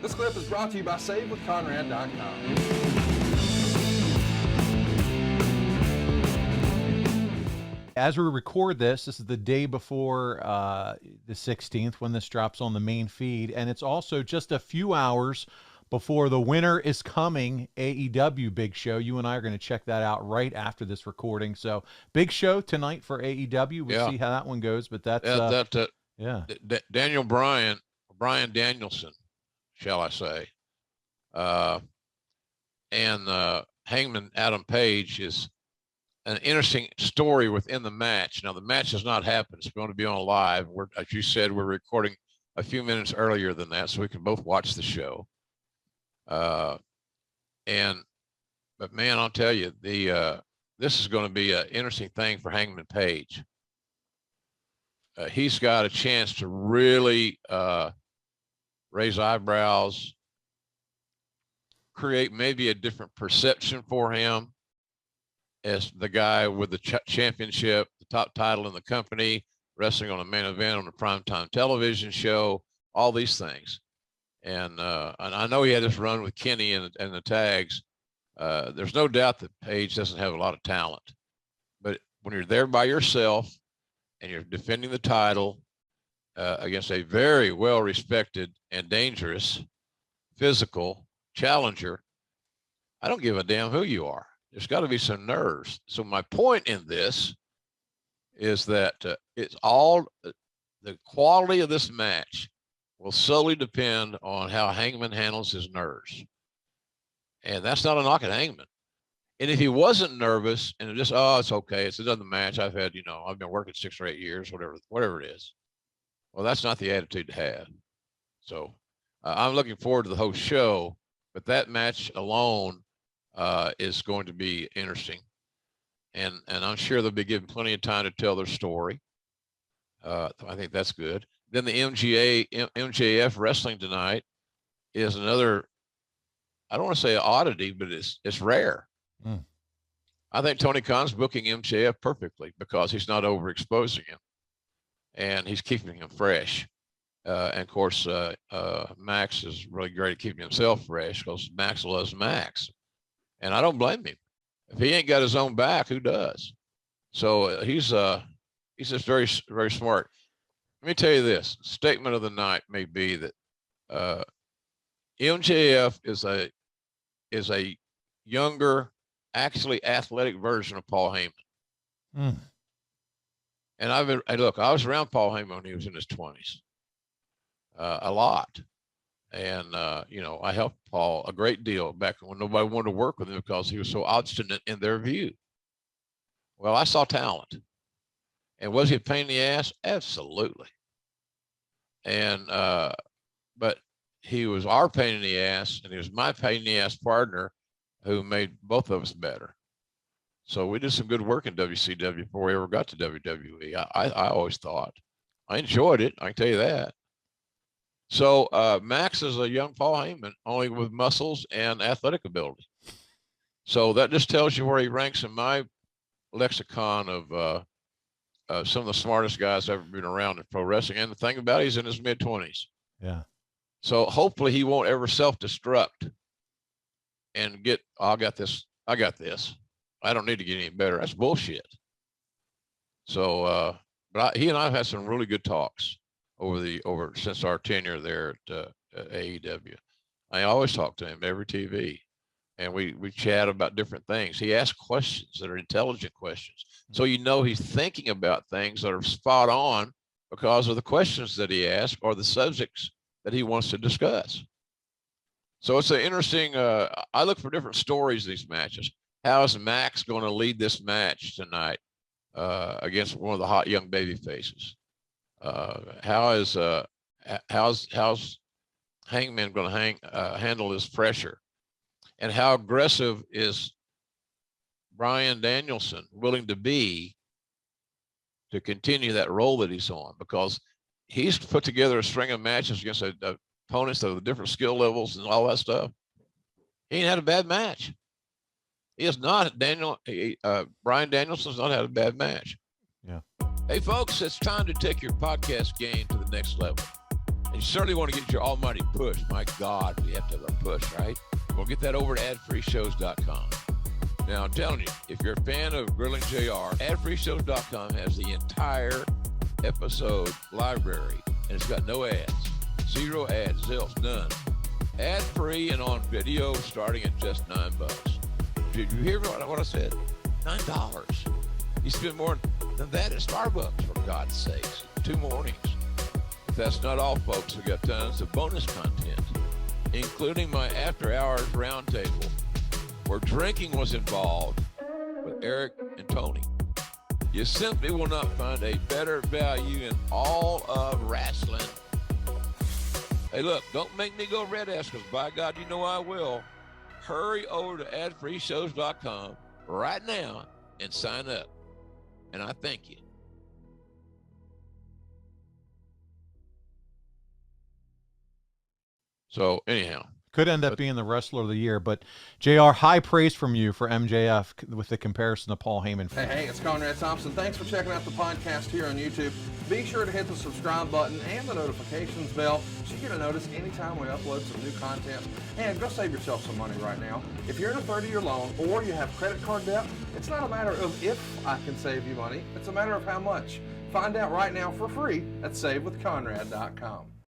This clip is brought to you by SaveWithConrad.com. As we record this is the day before the 16th when this drops on the main feed, and it's also just a few hours before the Winter is Coming AEW Big Show. You and I are going to check that out right after this recording. So big show tonight for AEW. We'll see how that one goes, but that's Daniel Bryan Danielson, shall I say, and Hangman Adam Page is an interesting story within the match. Now, the match has not happened. It's going to be on live. As you said, we're recording a few minutes earlier than that, so we can both watch the show. But man, I'll tell you, this is going to be an interesting thing for Hangman Page. He's got a chance to really raise eyebrows, create maybe a different perception for him as the guy with the championship, the top title in the company, wrestling on a main event on a primetime television show, all these things. And I know he had this run with Kenny and the tags. There's no doubt that Page doesn't have a lot of talent. But when you're there by yourself and you're defending the title against a very well-respected and dangerous physical challenger, I don't give a damn who you are. There's got to be some nerves. So my point in this is that it's all the quality of this match will solely depend on how Hangman handles his nerves. And that's not a knock at Hangman. And if he wasn't nervous and just, it's okay, it's another match I've had, I've been working 6 or 8 years, whatever it is. Well, that's not the attitude to have. So I'm looking forward to the whole show, but that match alone is going to be interesting. And I'm sure they'll be given plenty of time to tell their story. I think that's good. Then the MJF wrestling tonight is another, I don't want to say an oddity, but it's rare. I think Tony Khan's booking MJF perfectly because he's not overexposing him and he's keeping him fresh. And of course, Max is really great at keeping himself fresh because Max loves Max. And I don't blame him. If he ain't got his own back, who does? So he's just very, very smart. Let me tell you this. Statement of the night may be that MJF is a younger, actually athletic version of Paul Heyman. And I was around Paul Heyman when he was in his 20s, a lot. And, I helped Paul a great deal back when nobody wanted to work with him because he was so obstinate in their view. Well, I saw talent. And was he a pain in the ass? Absolutely. And, but he was our pain in the ass, and he was my pain in the ass partner who made both of us better. So we did some good work in WCW before we ever got to WWE. I always thought. I enjoyed it, I can tell you that. So Max is a young Paul Heyman, only with muscles and athletic ability. So that just tells you where he ranks in my lexicon of some of the smartest guys ever been around in pro wrestling. And the thing about it, he's in his mid-20s. Yeah. So hopefully he won't ever self-destruct and get, I got this. I don't need to get any better. That's bullshit. So, but he and I have had some really good talks since our tenure there at AEW. I always talk to him every TV, and we chat about different things. He asks questions that are intelligent questions. So he's thinking about things that are spot on because of the questions that he asks or the subjects that he wants to discuss. So it's an interesting, I look for different stories in these matches. How is Max going to lead this match tonight against one of the hot young baby faces? How's Hangman going to handle this pressure? And how aggressive is Bryan Danielson willing to be to continue that role that he's on? Because he's put together a string of matches against opponents of different skill levels and all that stuff. He ain't had a bad match. He has not. Bryan Danielson's not had a bad match. Yeah. Hey, folks, it's time to take your podcast game to the next level. And you certainly want to get your almighty push. My God, we have to have a push, right? We'll get that over to adfreeshows.com. Now, I'm telling you, if you're a fan of Grilling JR, adfreeshows.com has the entire episode library, and it's got no ads. 0 ads, zilch, none. Ad-free and on video starting at just $9. Did you hear what I said? $9. You spend more than that at Starbucks, for God's sakes. 2 mornings. But that's not all, folks. We got tons of bonus content, including my after-hours roundtable, where drinking was involved with Eric and Tony. You simply will not find a better value in all of wrestling. Hey, look, don't make me go red ass, because by God, you know I will. Hurry over to adfreeshows.com right now and sign up. And I thank you. So anyhow, could end up being the wrestler of the year, but JR, high praise from you for MJF with the comparison to Paul Heyman. Hey, it's Conrad Thompson. Thanks for checking out the podcast here on YouTube. Be sure to hit the subscribe button and the notifications bell so you get a notice anytime we upload some new content. And go save yourself some money right now. If you're in a 30-year loan or you have credit card debt, it's not a matter of if I can save you money. It's a matter of how much. Find out right now for free at SaveWithConrad.com.